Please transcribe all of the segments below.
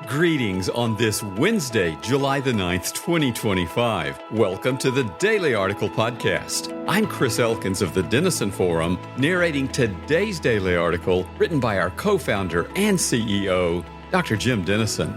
Greetings on this Wednesday, July the 9th, 2025. Welcome to the Daily Article Podcast. I'm Chris Elkins of the Denison Forum, narrating today's daily article written by our co-founder and CEO, Dr. Jim Denison.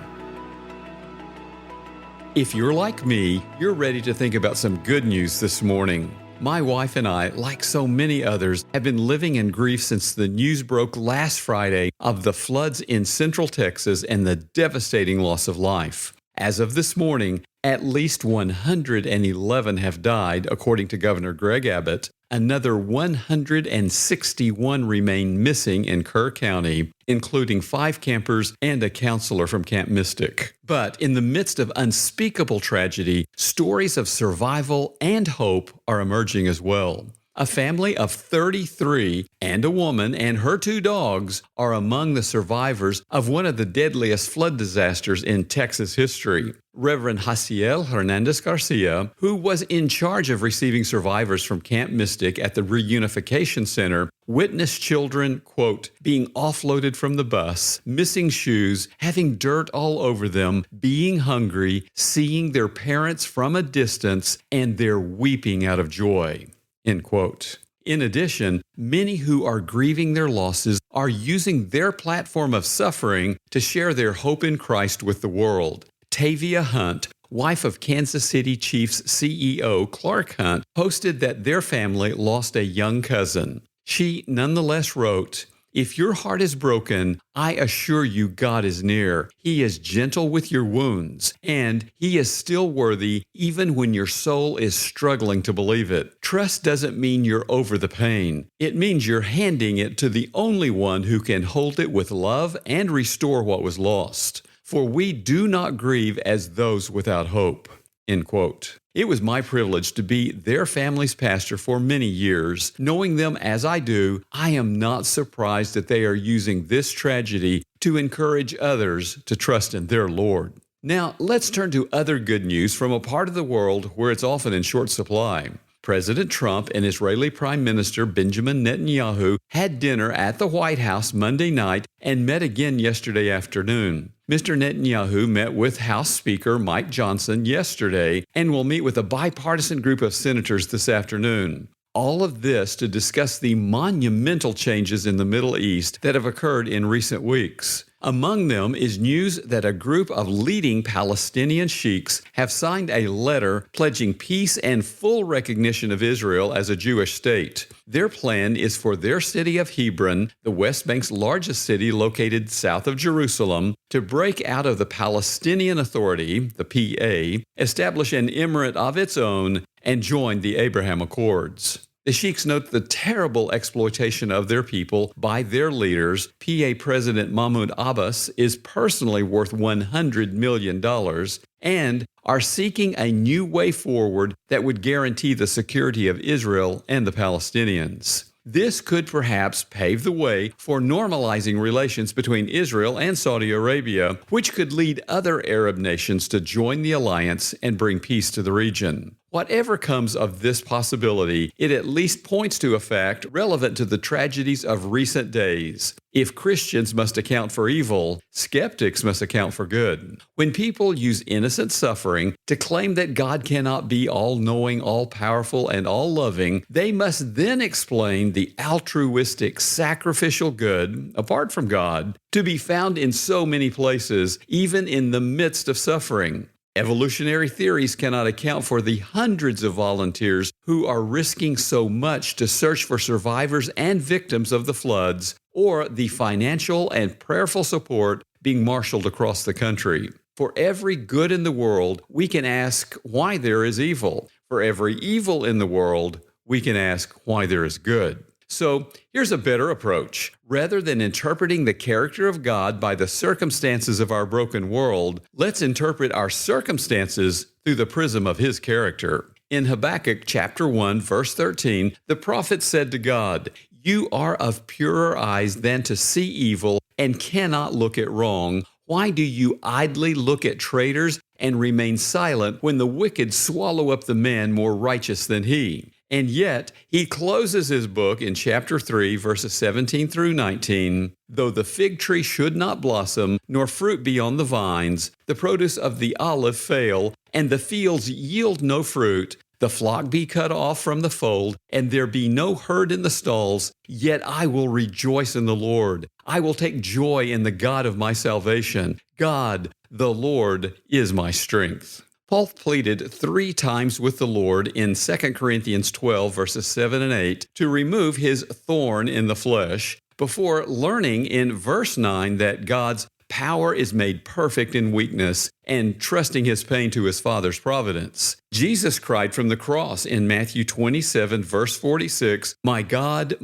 If you're like me, you're ready to think about some good news this morning. My wife and I, like so many others, have been living in grief since the news broke last Friday of the floods in Central Texas and the devastating loss of life. As of this morning, at least 111 have died, according to Governor Greg Abbott. Another 161 remain missing in Kerr County, including 5 campers and a counselor from Camp Mystic. But in the midst of unspeakable tragedy, stories of survival and hope are emerging as well. A family of 33 and a woman and her 2 dogs are among the survivors of one of the deadliest flood disasters in Texas history. Reverend Jaciel Hernandez Garcia, who was in charge of receiving survivors from Camp Mystic at the Reunification Center, witnessed children, quote, being offloaded from the bus, missing shoes, having dirt all over them, being hungry, seeing their parents from a distance, and their weeping out of joy. End quote. In addition, many who are grieving their losses are using their platform of suffering to share their hope in Christ with the world. Tavia Hunt, wife of Kansas City Chiefs CEO Clark Hunt, posted that their family lost a young cousin. She nonetheless wrote, "If your heart is broken, I assure you God is near. He is gentle with your wounds, and He is still worthy even when your soul is struggling to believe it. Trust doesn't mean you're over the pain. It means you're handing it to the only one who can hold it with love and restore what was lost. For we do not grieve as those without hope." End quote. It was my privilege to be their family's pastor for many years. Knowing them as I do, I am not surprised that they are using this tragedy to encourage others to trust in their Lord. Now, let's turn to other good news from a part of the world where it's often in short supply. President Trump and Israeli Prime Minister Benjamin Netanyahu had dinner at the White House Monday night and met again yesterday afternoon. Mr. Netanyahu met with House Speaker Mike Johnson yesterday and will meet with a bipartisan group of senators this afternoon. All of this to discuss the monumental changes in the Middle East that have occurred in recent weeks. Among them is news that a group of leading Palestinian sheiks have signed a letter pledging peace and full recognition of Israel as a Jewish state. Their plan is for their city of Hebron, the West Bank's largest city located south of Jerusalem, to break out of the Palestinian Authority, the PA, establish an emirate of its own, and join the Abraham Accords. The sheiks note the terrible exploitation of their people by their leaders. PA President Mahmoud Abbas is personally worth $100 million and are seeking a new way forward that would guarantee the security of Israel and the Palestinians. This could perhaps pave the way for normalizing relations between Israel and Saudi Arabia, which could lead other Arab nations to join the alliance and bring peace to the region. Whatever comes of this possibility, it at least points to a fact relevant to the tragedies of recent days. If Christians must account for evil, skeptics must account for good. When people use innocent suffering to claim that God cannot be all-knowing, all-powerful, and all-loving, they must then explain the altruistic, sacrificial good, apart from God, to be found in so many places, even in the midst of suffering. Evolutionary theories cannot account for the hundreds of volunteers who are risking so much to search for survivors and victims of the floods, or the financial and prayerful support being marshaled across the country. For every good in the world, we can ask why there is evil. For every evil in the world, we can ask why there is good. So here's a better approach. Rather than interpreting the character of God by the circumstances of our broken world, let's interpret our circumstances through the prism of His character. In Habakkuk chapter 1, verse 13, the prophet said to God, "You are of purer eyes than to see evil and cannot look at wrong. Why do you idly look at traitors and remain silent when the wicked swallow up the man more righteous than he?" And yet, he closes his book in chapter 3, verses 17 through 19. Though the fig tree should not blossom, nor fruit be on the vines, the produce of the olive fail, and the fields yield no fruit, the flock be cut off from the fold, and there be no herd in the stalls, yet I will rejoice in the Lord. I will take joy in the God of my salvation. God, the Lord, is my strength. Paul pleaded 3 times with the Lord in 2 Corinthians 12, verses 7 and 8, to remove his thorn in the flesh, before learning in verse 9 that God's power is made perfect in weakness, and trusting his pain to his Father's providence. Jesus cried from the cross in Matthew 27, verse 46, my God,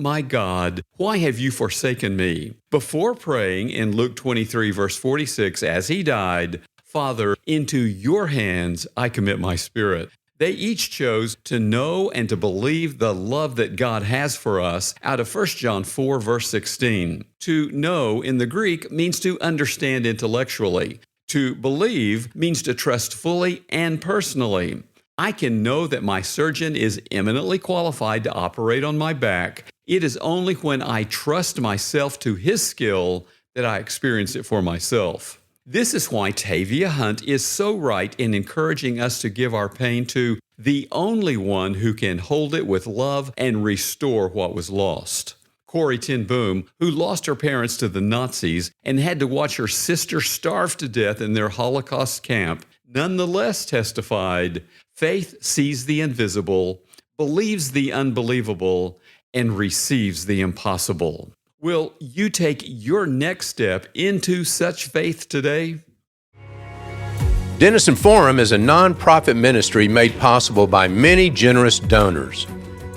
why have you forsaken me?" Before praying in Luke 23, verse 46, as he died, "Father, into your hands I commit my spirit." They each chose to know and to believe the love that God has for us out of 1 John 4, verse 16. To know in the Greek means to understand intellectually. To believe means to trust fully and personally. I can know that my surgeon is eminently qualified to operate on my back. It is only when I trust myself to his skill that I experience it for myself. This is why Tavia Hunt is so right in encouraging us to give our pain to the only one who can hold it with love and restore what was lost. Corrie ten Boom, who lost her parents to the Nazis and had to watch her sister starve to death in their Holocaust camp, nonetheless testified, "Faith sees the invisible, believes the unbelievable, and receives the impossible." Will you take your next step into such faith today? Denison Forum is a nonprofit ministry made possible by many generous donors.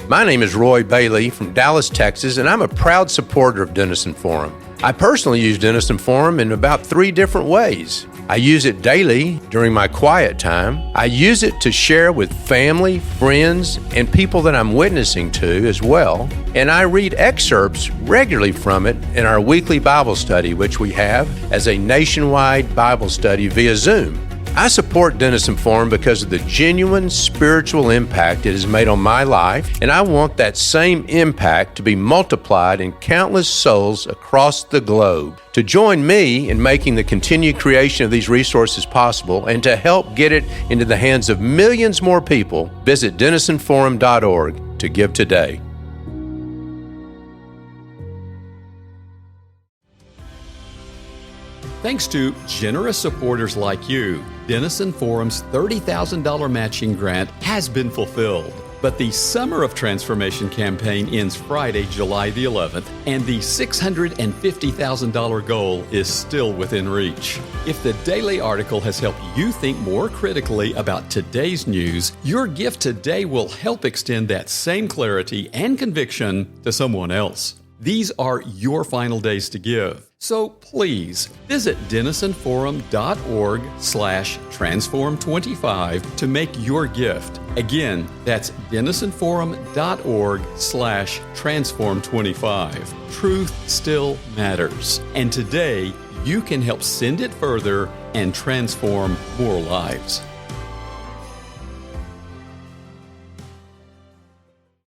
My name is Roy Bailey from Dallas, Texas, and I'm a proud supporter of Denison Forum. I personally use Denison Forum in about 3 different ways. I use it daily during my quiet time. I use it to share with family, friends, and people that I'm witnessing to as well. And I read excerpts regularly from it in our weekly Bible study, which we have as a nationwide Bible study via Zoom. I support Denison Forum because of the genuine spiritual impact it has made on my life, and I want that same impact to be multiplied in countless souls across the globe. To join me in making the continued creation of these resources possible and to help get it into the hands of millions more people, visit denisonforum.org to give today. Thanks to generous supporters like you, Denison Forum's $30,000 matching grant has been fulfilled. But the Summer of Transformation campaign ends Friday, July the 11th, and the $650,000 goal is still within reach. If the daily article has helped you think more critically about today's news, your gift today will help extend that same clarity and conviction to someone else. These are your final days to give. So please visit denisonforum.org/transform25 to make your gift. Again, that's denisonforum.org/transform25. Truth still matters. And today, you can help send it further and transform more lives.